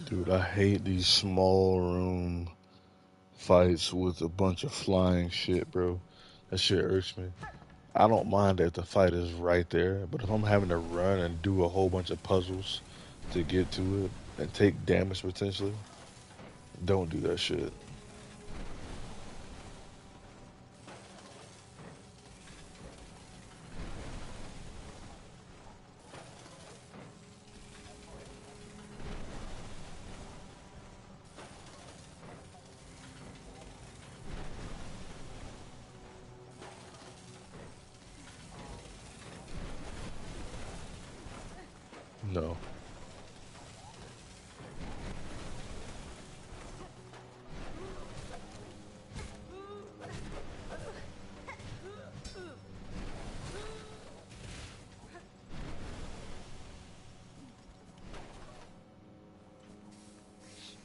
Dude, I hate these small room fights with a bunch of flying shit, bro. That shit irks me. I don't mind if the fight is right there, but if I'm having to run and do a whole bunch of puzzles to get to it and take damage potentially, don't do that shit. No.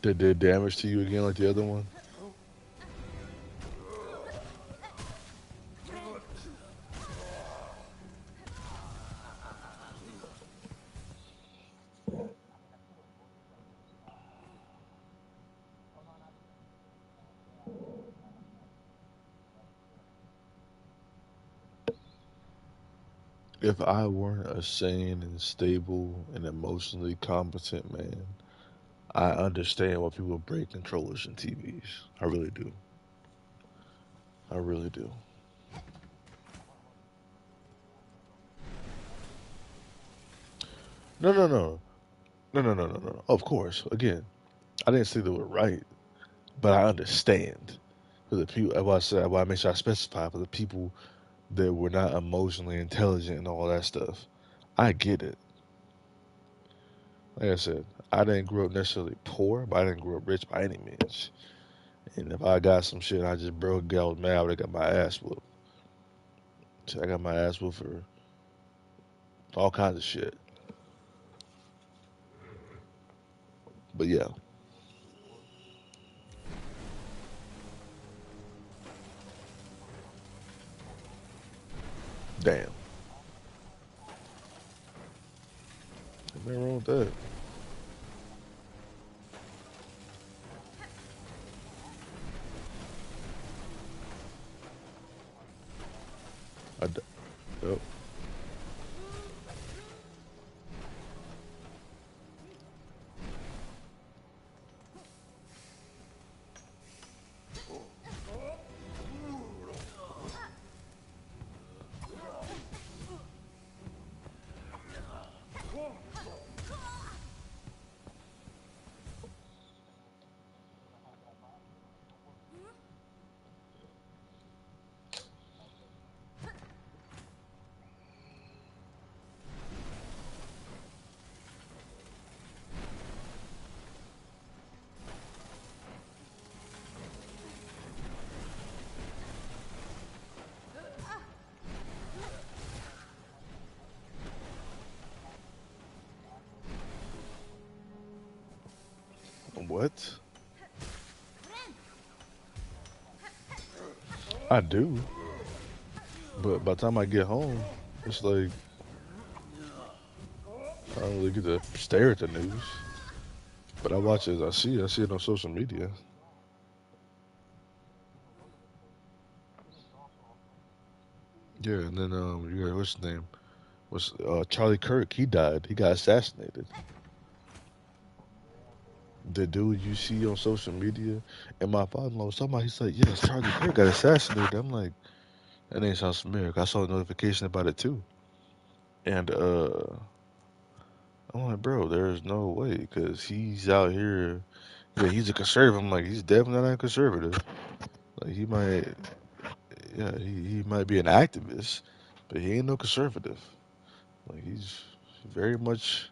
Did they damage to you again like the other one? If I weren't a sane and stable and emotionally competent man, I understand why people break controllers and TVs. I really do. I really do. No, no, no. No, no, no, no, no. Of course. Again, I didn't say they were right, but I understand. For the people, why I said, why I make sure I specify for the people that were not emotionally intelligent and all that stuff. I get it. Like I said, I didn't grow up necessarily poor, but I didn't grow up rich by any means. And if I got some shit, I just broke, I was mad, I would have got my ass whooped. So I got my ass whooped for all kinds of shit. But yeah, damn. Nothing wrong with that. I d Yep. What? I do. But by the time I get home, it's like I don't really get to stare at the news. But I watch it. I see it on social media. Yeah, and then you got what's his name? Was Charlie Kirk? He died. He got assassinated. The dude you see on social media, and my father-in-law was talking about. He's like, "Yes, Charlie Kirk got assassinated." I'm like, "That name sounds familiar." I saw a notification about it too, and I'm like, "Bro, there's no way," because he's out here. Yeah, he's a conservative. I'm like, he's definitely not a conservative. Like he might, yeah, he might be an activist, but he ain't no conservative. Like he's very much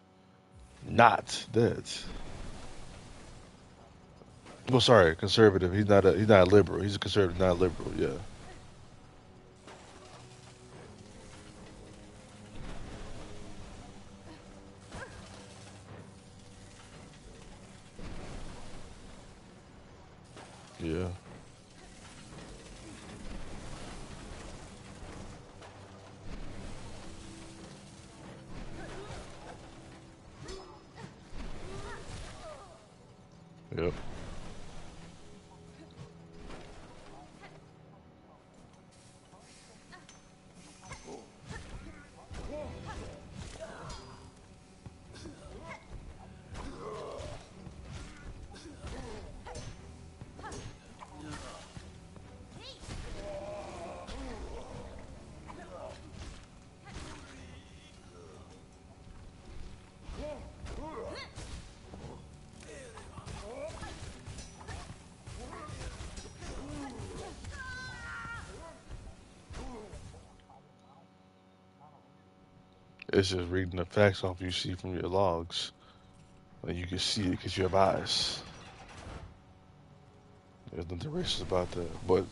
not that. Well, sorry, conservative. He's not a liberal. He's a conservative, not a liberal. Yeah, yeah. Yep. It's just reading the facts off you see from your logs. Like you can see it because you have eyes. There's nothing racist about that. But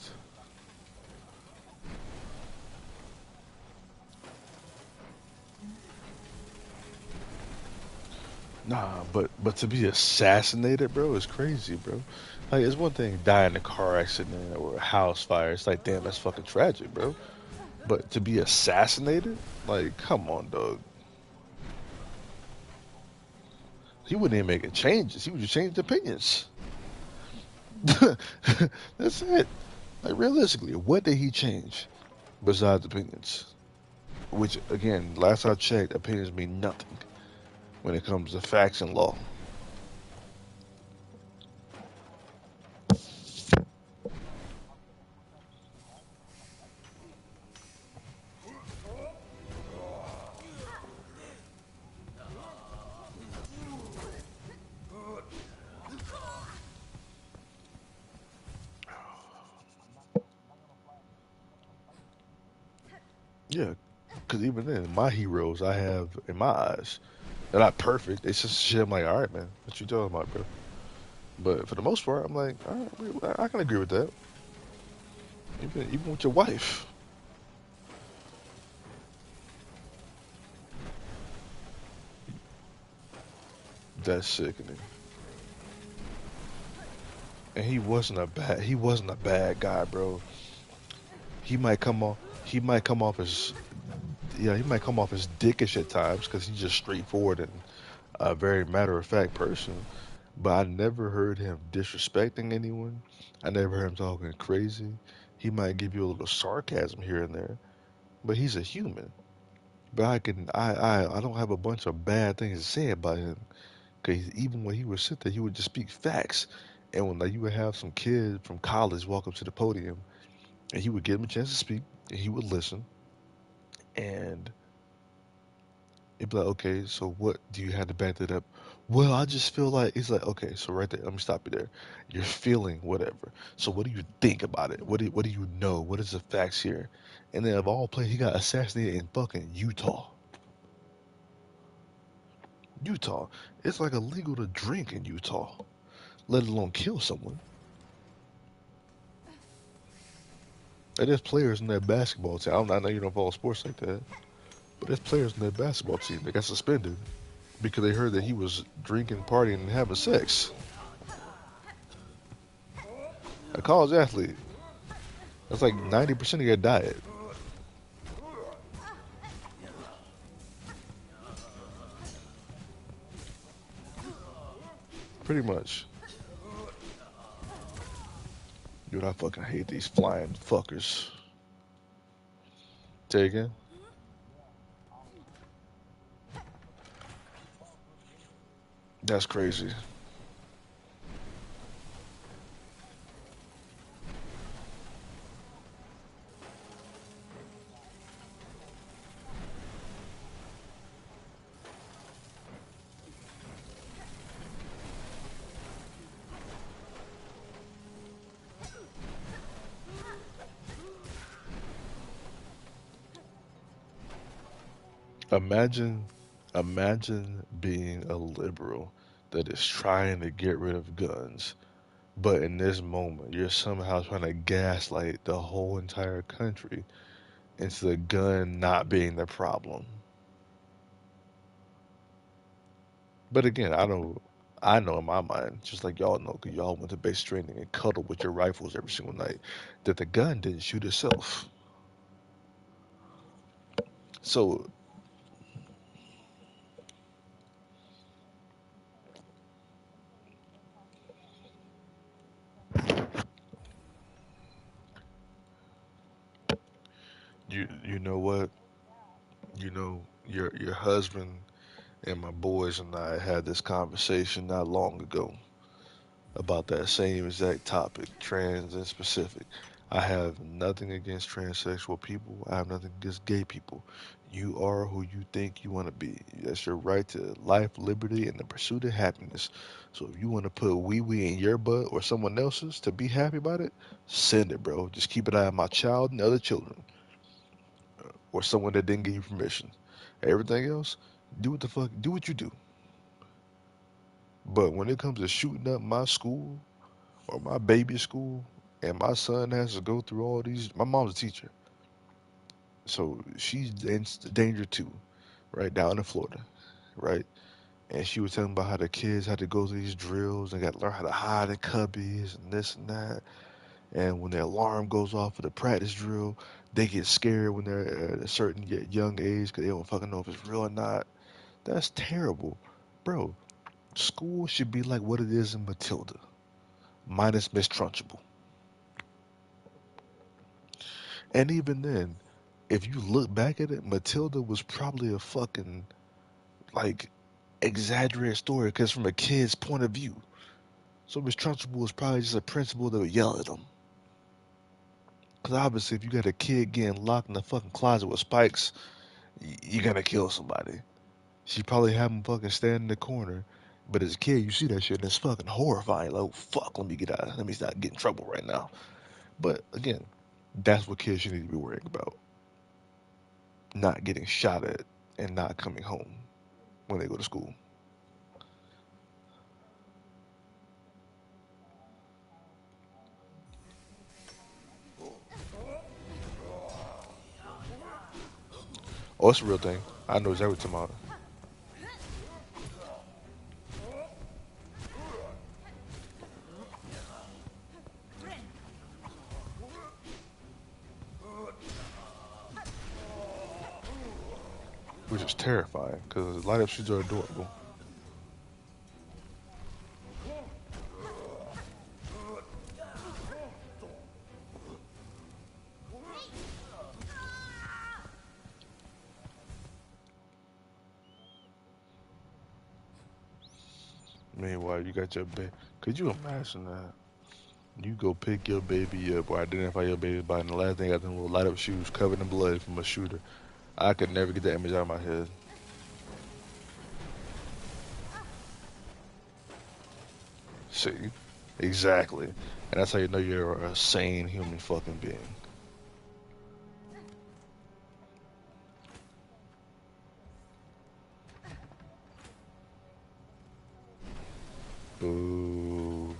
nah, but to be assassinated, bro, is crazy, bro. Like it's one thing dying in a car accident or a house fire. It's like damn, that's fucking tragic, bro. But to be assassinated, like come on, dog. He wouldn't even make changes. He would just change opinions. That's it. Like realistically, what did he change besides opinions? Which again, last I checked, opinions mean nothing when it comes to facts and law. Yeah, because even then, my heroes I have in my eyes, they're not perfect. It's just shit. I'm like, all right, man, what you talking about, bro? But for the most part, I'm like, all right, I can agree with that. Even with your wife, that's sickening. And he wasn't a bad guy, bro. He might come off he might come off as yeah, he might come off as dickish at times because he's just straightforward and a very matter of fact person. But I never heard him disrespecting anyone. I never heard him talking crazy. He might give you a little sarcasm here and there, but he's a human. But I don't have a bunch of bad things to say about him because even when he would sit there, he would just speak facts. And when like you would have some kid from college walk up to the podium, and he would give him a chance to speak, and he would listen, and it'd be like, okay, so what do you have to back that up? Well, I just feel like it's like, okay, so right there, let me stop you there. You're feeling whatever. So what do you think about it? What do you know? What is the facts here? And then of all places, he got assassinated in fucking Utah. Utah. It's like illegal to drink in Utah, let alone kill someone. And there's players in that basketball team. I know you don't follow sports like that, but there's players in that basketball team that got suspended because they heard that he was drinking, partying, and having sex. A college athlete. That's like 90% of your diet, pretty much. Dude, I fucking hate these flying fuckers. Say again? That's crazy. Imagine, imagine being a liberal that is trying to get rid of guns, but in this moment, you're somehow trying to gaslight the whole entire country into the gun not being the problem. But again, I know in my mind, just like y'all know, because y'all went to base training and cuddle with your rifles every single night, that the gun didn't shoot itself. So, You know what? Your husband and my boys and I had this conversation not long ago about that same exact topic, trans and specific. I have nothing against transsexual people. I have nothing against gay people. You are who you think you want to be. That's your right to life, liberty, and the pursuit of happiness. So if you want to put wee wee in your butt or someone else's to be happy about it, send it, bro. Just keep an eye on my child and other children or someone that didn't give you permission. Everything else, do what you do. But when it comes to shooting up my school or my baby's school, and my son has to go through all these. My mom's a teacher, so she's in danger too, right down in Florida, right? And she was telling about how the kids had to go through these drills. They got to learn how to hide in cubbies and this and that. And when the alarm goes off for the practice drill, they get scared when they're at a certain young age because they don't fucking know if it's real or not. That's terrible, bro. School should be like what it is in Matilda, minus Miss Trunchbull. And even then, if you look back at it, Matilda was probably a fucking like exaggerated story because from a kid's point of view. So Miss Trunchbull was probably just a principal that would yell at them. Because obviously, if you got a kid getting locked in the fucking closet with spikes, you're gonna kill somebody. She probably have him fucking stand in the corner. But as a kid, you see that shit and it's fucking horrifying. Like, oh, fuck, let me get out. Let me not get in trouble right now. But again, that's what kids should need to be worrying about. Not getting shot at and not coming home when they go to school. Oh, it's a real thing. I know exactly what you're talking about. Which is terrifying because light up shoes are adorable. Meanwhile, you got your baby. Could you imagine that? You go pick your baby up or identify your baby by, and the last thing I got them little light up shoes covered in blood from a shooter. I could never get that image out of my head. See? Exactly. And that's how you know you're a sane human fucking being. Boo.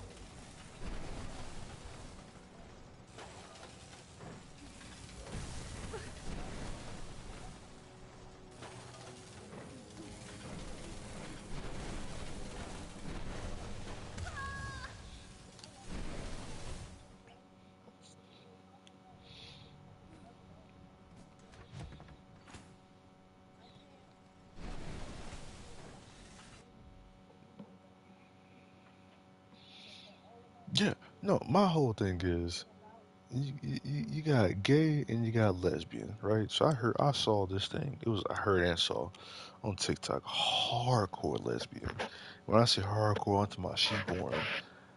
Yeah. No, my whole thing is you got gay and you got lesbian, right? So I saw this thing. I heard and saw on TikTok hardcore lesbian. When I say hardcore, I'm talking about she born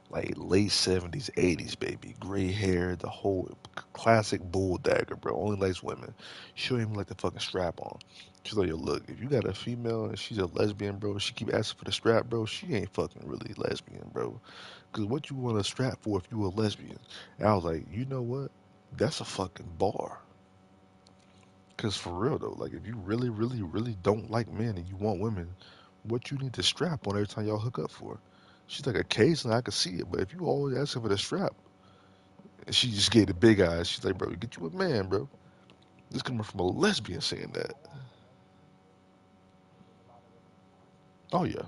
like late 70s, 80s, baby. Gray hair, the whole classic bull dagger, bro. Only likes women. She don't even like the fucking strap on. She's like, yo, look, if you got a female and she's a lesbian, bro, she keep asking for the strap, bro, she ain't fucking really lesbian, bro. Because what you want a strap for if you a lesbian? And I was like, you know what? That's a fucking bar. Because for real, though, like, if you really, really, really don't like men and you want women, what you need to strap on every time y'all hook up for? She's like, occasionally I can see it, but if you always asking for the strap, and she just gave the big eyes, she's like, bro, get you a man, bro. This coming from a lesbian saying that. Oh, yeah.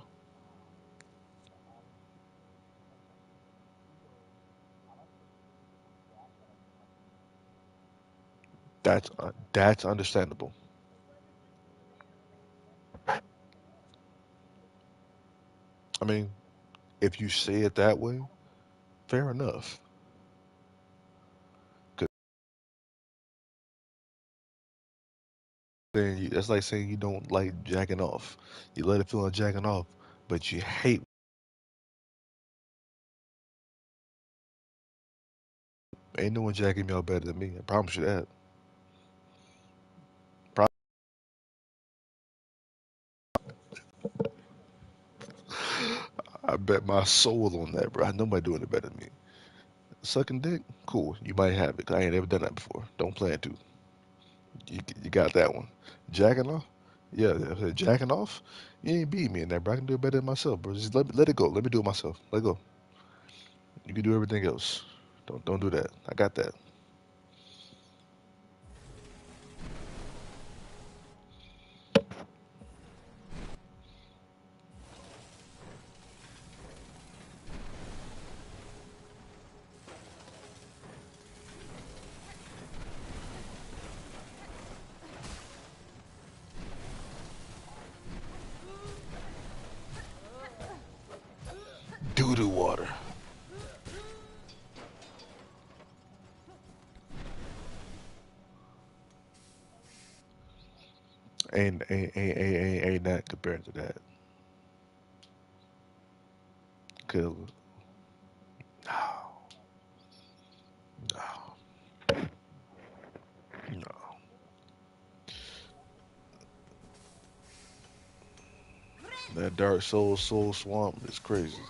That's understandable. I mean, if you say it that way, fair enough. That's like saying you don't like jacking off. You let it feel like jacking off, but you hate. Ain't no one jacking me off better than me. I promise you that. Pro- I bet my soul on that, bro. Nobody doing it better than me. Sucking dick, cool. You might have it. 'Cause I ain't ever done that before. Don't plan to. You got that one. Jacking off, yeah. If I said jacking off, you ain't beat me in that, bro. I can do it better than myself, bro. Just let it go. Let me do it myself. Let go. You can do everything else. Don't do that. I got that. Doo doo water. Ain't that compared to that. Cause no, no, no. That Dark Soul Swamp is crazy.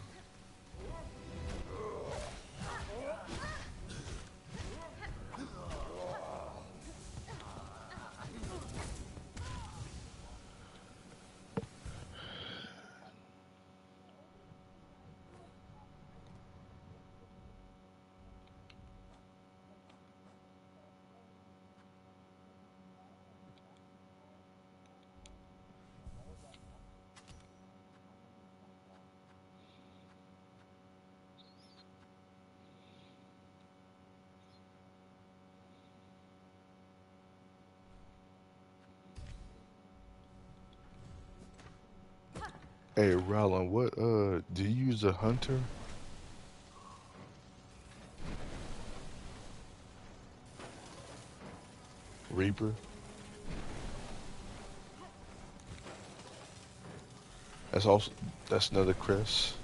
Hey, Rowland, what do you use a hunter reaper? That's also that's another crest.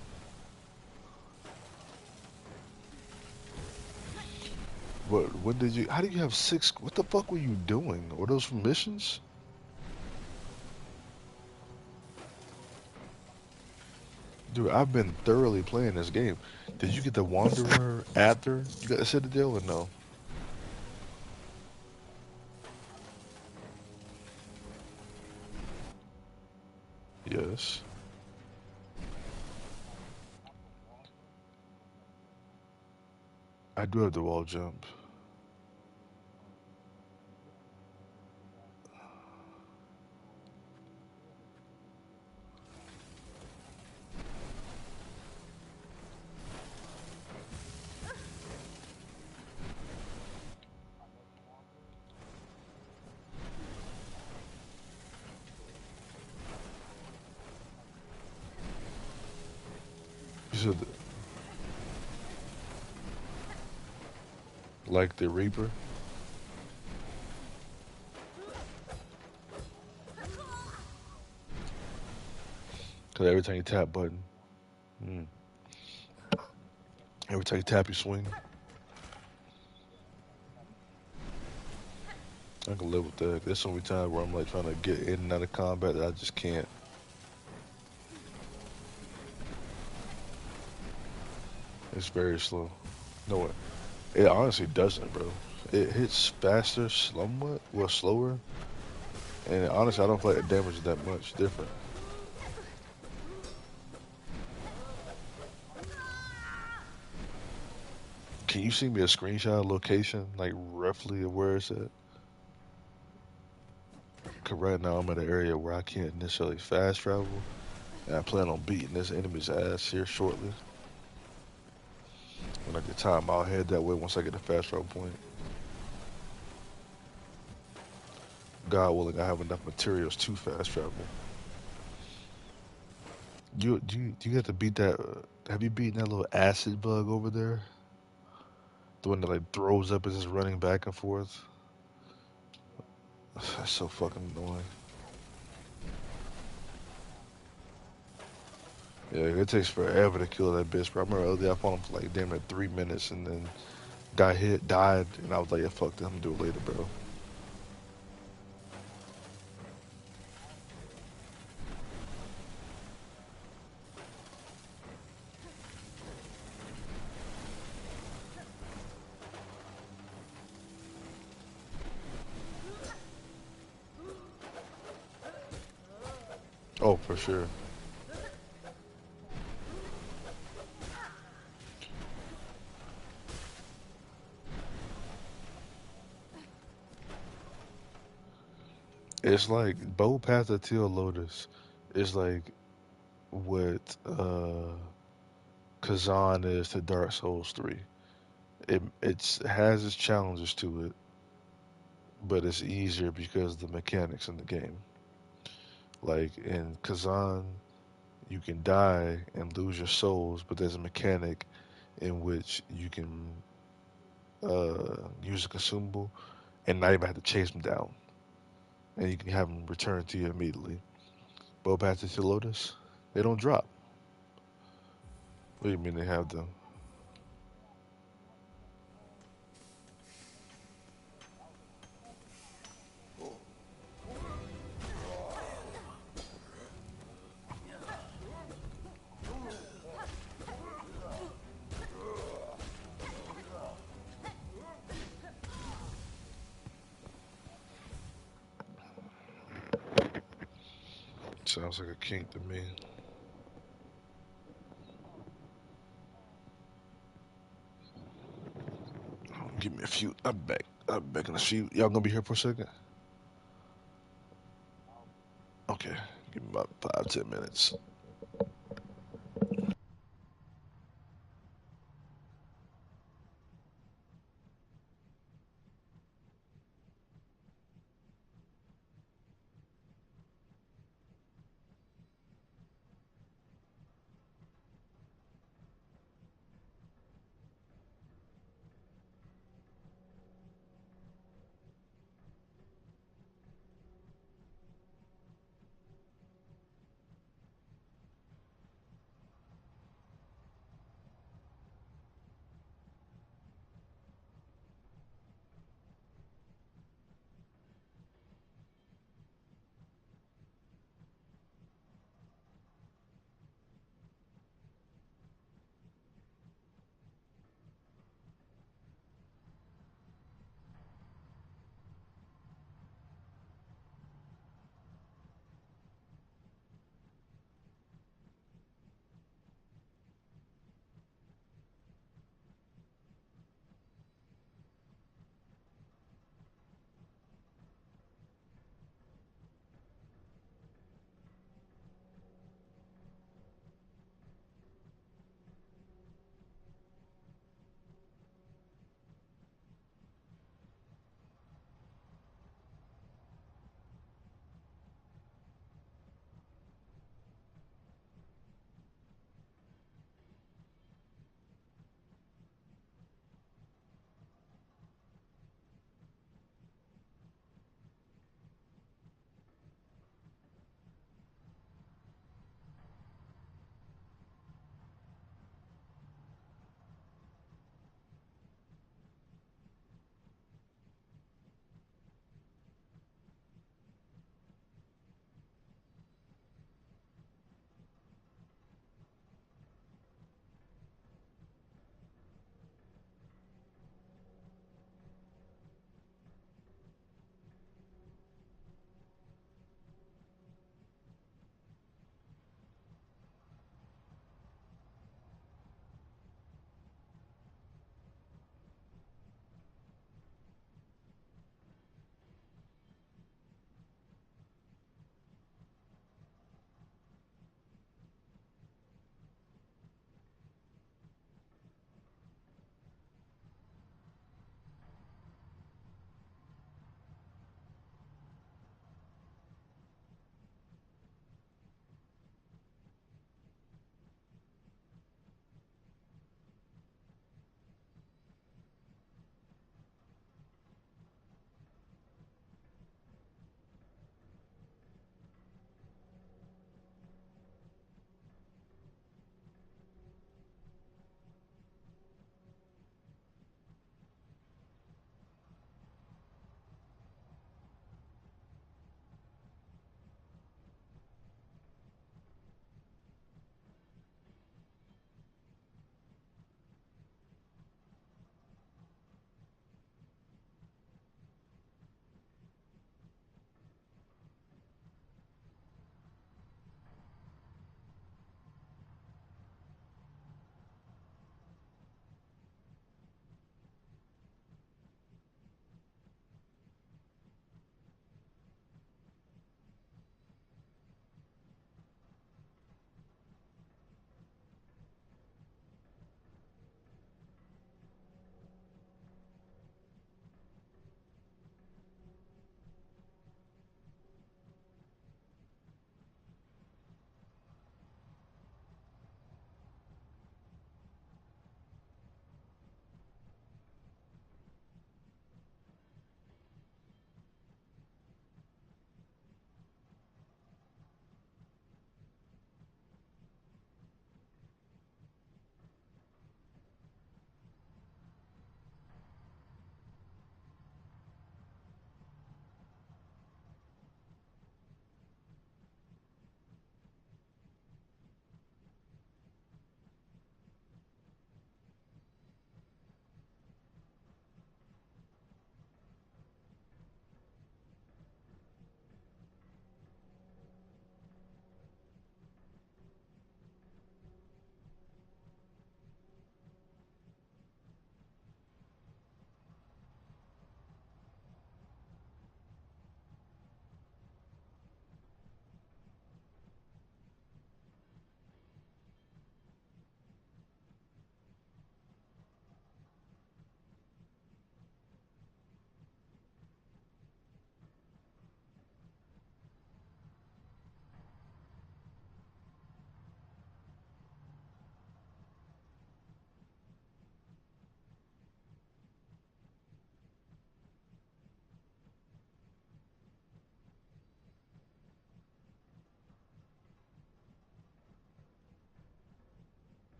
But when did you? How do you have six? What the fuck were you doing? Were those from missions? Dude, I've been thoroughly playing this game. Did you get the Wanderer after you got the Citadel or no? Yes. I do have the wall jump. You said like the Reaper? Because every time you tap button, mm, every time you tap, you swing. I can live with that. There's so many times where I'm like trying to get in and out of combat that I just can't. It's very slow. No, it honestly doesn't, bro. It hits faster, somewhat, well, slower, and honestly, I don't feel like it damages that much different. Can you send me a screenshot of location, like roughly of where it's at? Cause right now I'm in an area where I can't necessarily fast travel, and I plan on beating this enemy's ass here shortly. When I get time, I'll head that way once I get a fast travel point. God willing, I have enough materials to fast travel. Do you have to beat that? Have you beaten that little acid bug over there? The one that like throws up as it's running back and forth. That's so fucking annoying. Yeah, it takes forever to kill that bitch, bro. I remember the other day I fought him for like damn near 3 minutes and then got hit, died, and I was like, yeah, fuck that, I'm gonna do it later, bro. Oh, for sure. It's like Bow Path to Teal Lotus is like what Kazan is to Dark Souls 3. It has its challenges to it, but it's easier because of the mechanics in the game. Like in Kazan, you can die and lose your souls, but there's a mechanic in which you can use a consumable and not even have to chase them down, and you can have them return to you immediately. Bow Path to Lotus, they don't drop. What do you mean they have them? Sounds like a kink to me. Give me a few. I'm back. I'm back in a few. Y'all gonna be here for a second? Okay. Give me about 5, 10 minutes.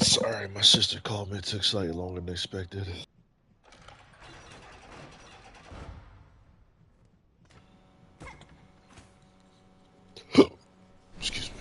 Sorry, my sister called me. It took slightly longer than expected. Excuse me.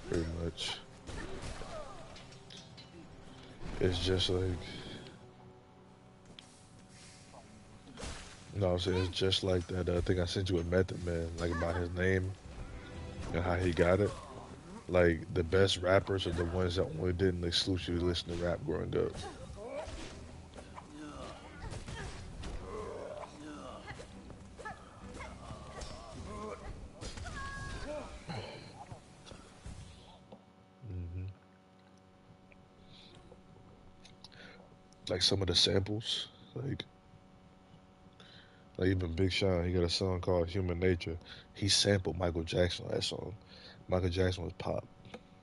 Pretty much. It's just like, no, I'm saying it's just like that. I think I sent you a method, man, like about his name and how he got it. Like the best rappers are the ones that only didn't exclusively listen to rap growing up. hmm Like some of the samples, like even Big Sean, he got a song called Human Nature. He sampled Michael Jackson on that song. Michael Jackson was pop,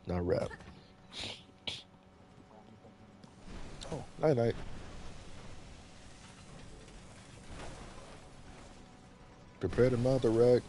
not rap. Oh, night night. Prepare to mount the rack.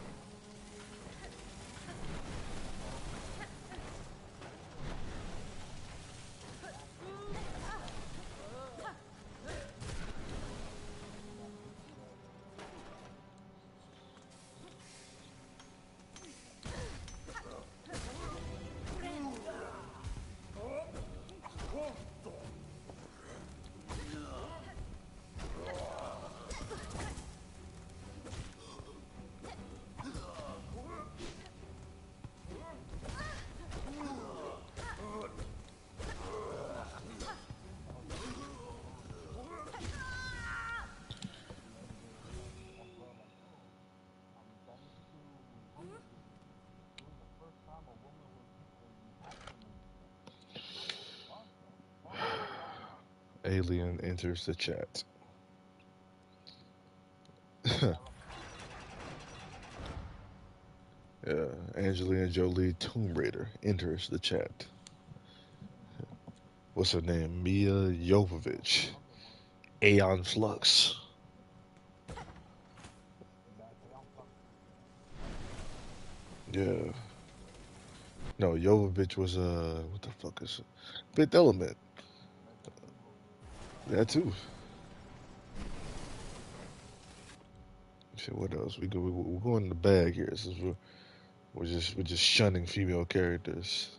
Alien enters the chat. Yeah, Angelina Jolie Tomb Raider enters the chat. What's her name? Mia Jovovich. Aeon Flux. Yeah. No, Jovovich was what the fuck is it? Fifth Element. That too. Shit, what else? We're going in the bag here. Since we're just shunning female characters.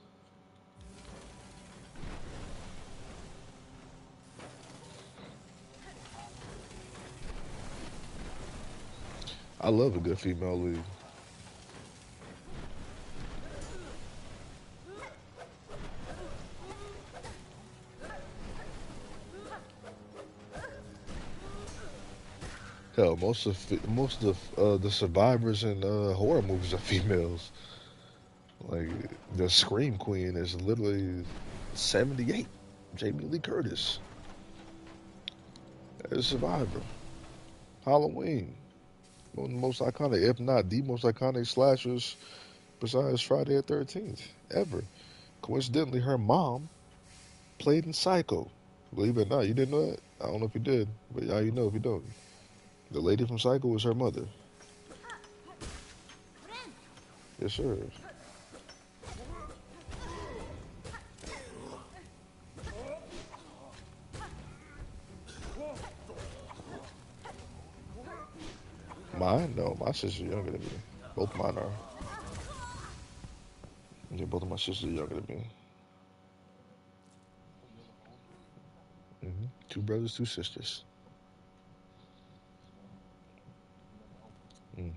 I love a good female lead. Hell, most of the survivors in horror movies are females. Like the Scream Queen is literally 78. Jamie Lee Curtis as a survivor. Halloween, one of the most iconic, if not the most iconic slashers besides Friday the 13th ever. Coincidentally, her mom played in Psycho. Believe it or not, you didn't know that? I don't know if you did, but now you know if you don't. The lady from Psycho was her mother. Yes, sir. Mine? No, my sister's younger than me. Both mine are. Yeah, both of my sisters are younger than me. 2 brothers, 2 sisters. hmm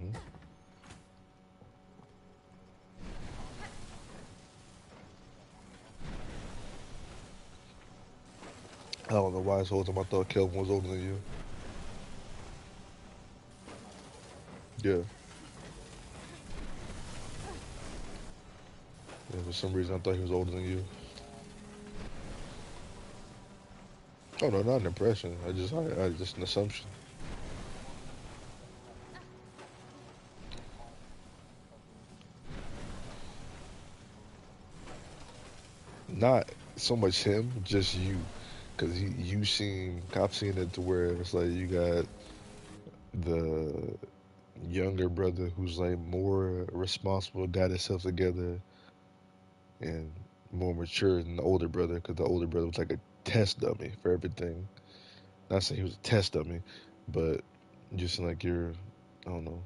I don't know why this whole time I thought Kelvin was older than you. Yeah. Yeah, for some reason I thought he was older than you. Oh no, not an impression. I just an assumption. Not so much him, just you, because you seem. I've seen it to where it's like you got the younger brother who's like more responsible, got himself together, and more mature than the older brother, because the older brother was like a test dummy for everything. Not saying he was a test dummy, but just like you're, I don't know,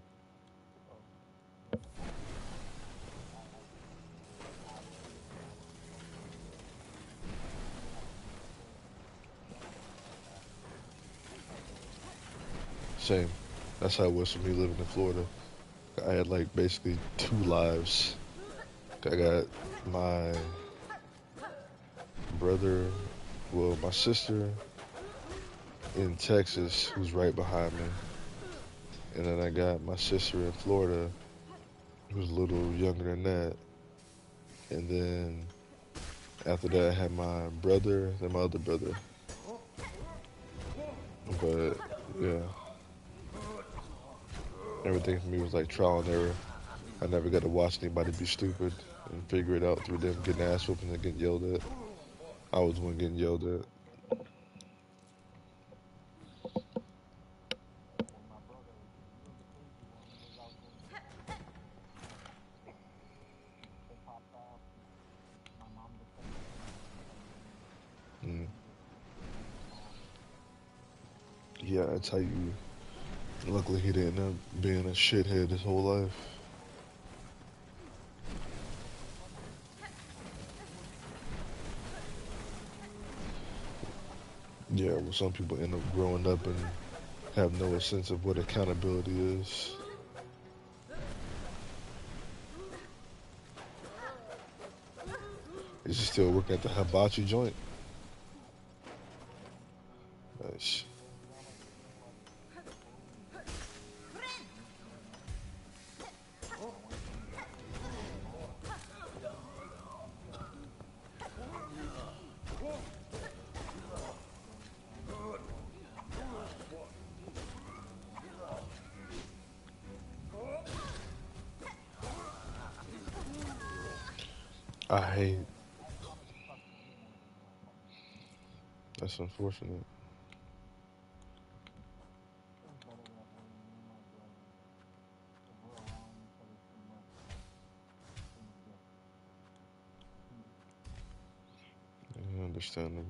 same. That's how it was for me living in Florida. I had like basically two lives. I got my brother, well, my sister in Texas, who's right behind me, and then I got my sister in Florida, who's a little younger than that, and then after that, I had my brother, then my other brother. But yeah, everything for me was like trial and error. I never got to watch anybody be stupid and figure it out through them getting ass whooping and getting yelled at. I was the one getting yelled at. Mm. Yeah, that's how you. Luckily, he didn't end up being a shithead his whole life. Yeah, well, some people end up growing up and have no sense of what accountability is. Is he still working at the hibachi joint? Nice. I hate. That's unfortunate. Yeah, understandable.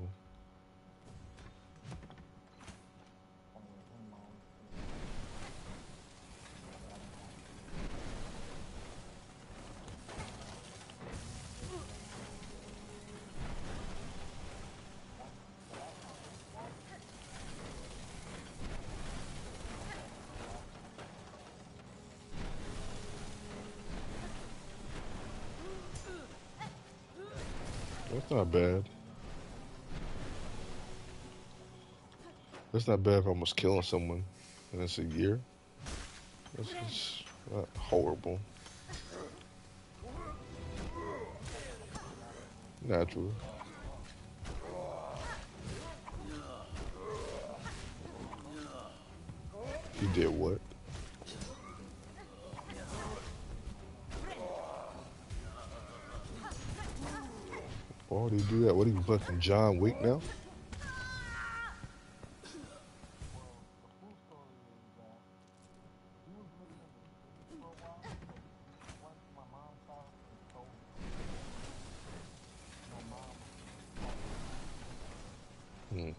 That's not bad. That's not bad for almost killing someone. And it's a year. That's just not horrible. Natural. He did what? Why would he do that? What are you fucking John Wick now? Hmm.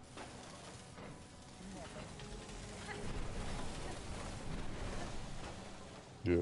Yeah.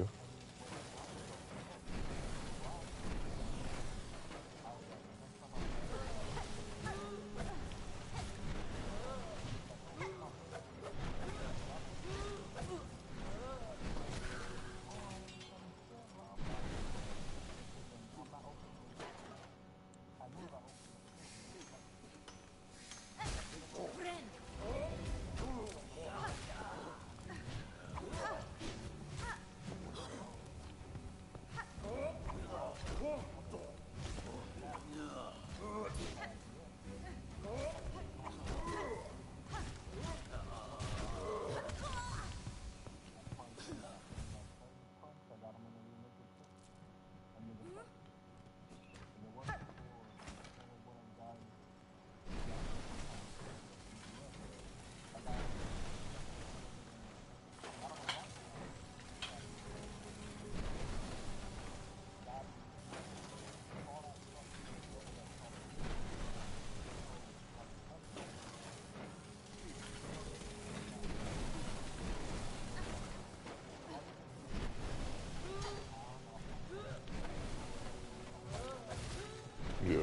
Yeah.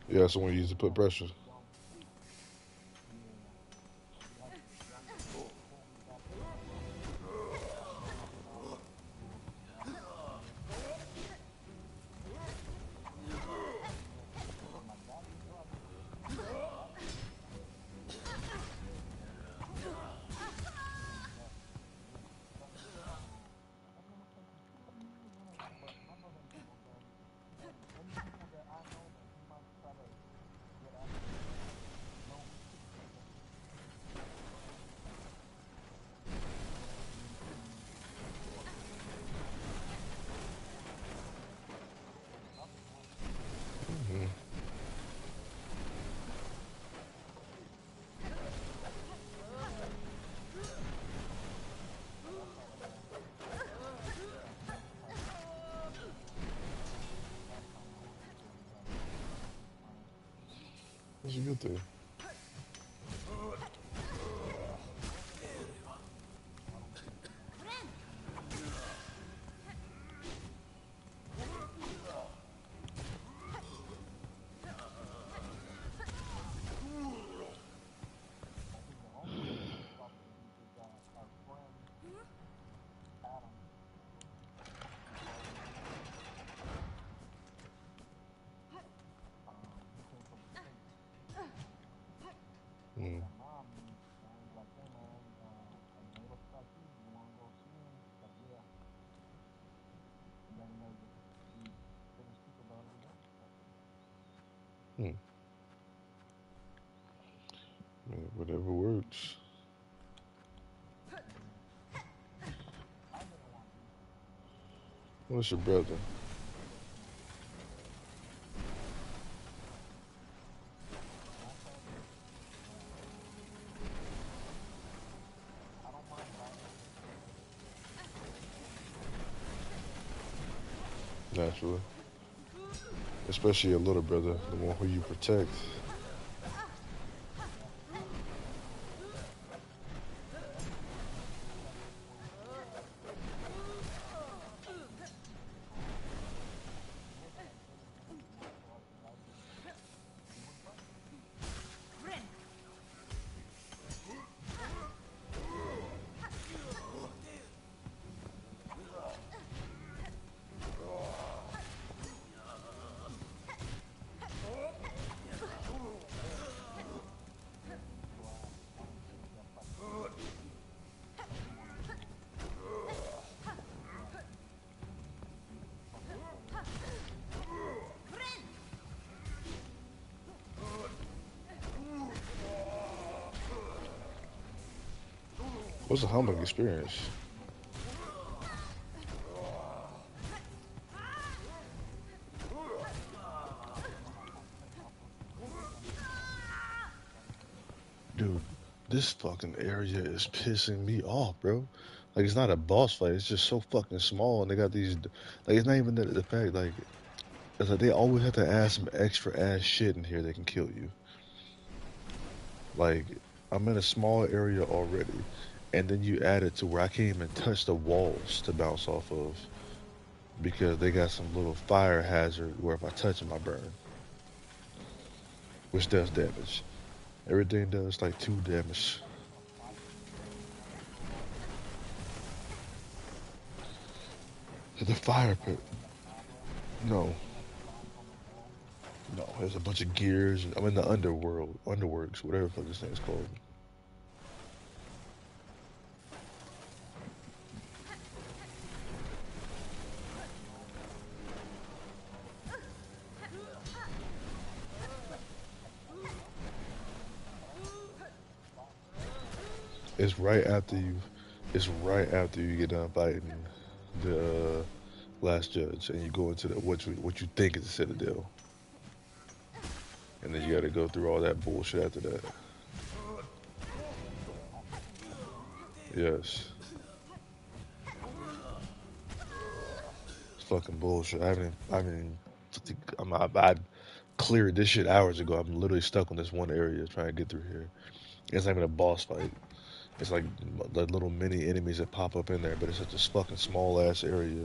Yeah, that's the one you use to put pressure. Hmm. That's a good thing. Mm. Mm. Man, whatever works. What's your brother? Naturally. Especially your little brother, the one who you protect. What's a humbling experience? Dude, this fucking area is pissing me off, bro. Like, it's not a boss fight. It's just so fucking small, and they got these. Like, it's not even the fact. Like, it's like they always have to add some extra ass shit in here that can kill you. Like, I'm in a small area already, and then you add it to where I can't even touch the walls to bounce off of because they got some little fire hazard where if I touch them, I burn, which does damage. Everything does like 2 damage. The fire pit. No, no. There's a bunch of gears. I'm in the underworld, underworks, whatever the fuck this thing's called. It's right after you. It's right after you get done fighting the last judge, and you go into the what you think is the citadel, and then you got to go through all that bullshit after that. Yes, it's fucking bullshit. I cleared this shit hours ago. I'm literally stuck on this one area trying to get through here. It's not even a boss fight. It's like the little mini enemies that pop up in there, but it's such a fucking small ass area.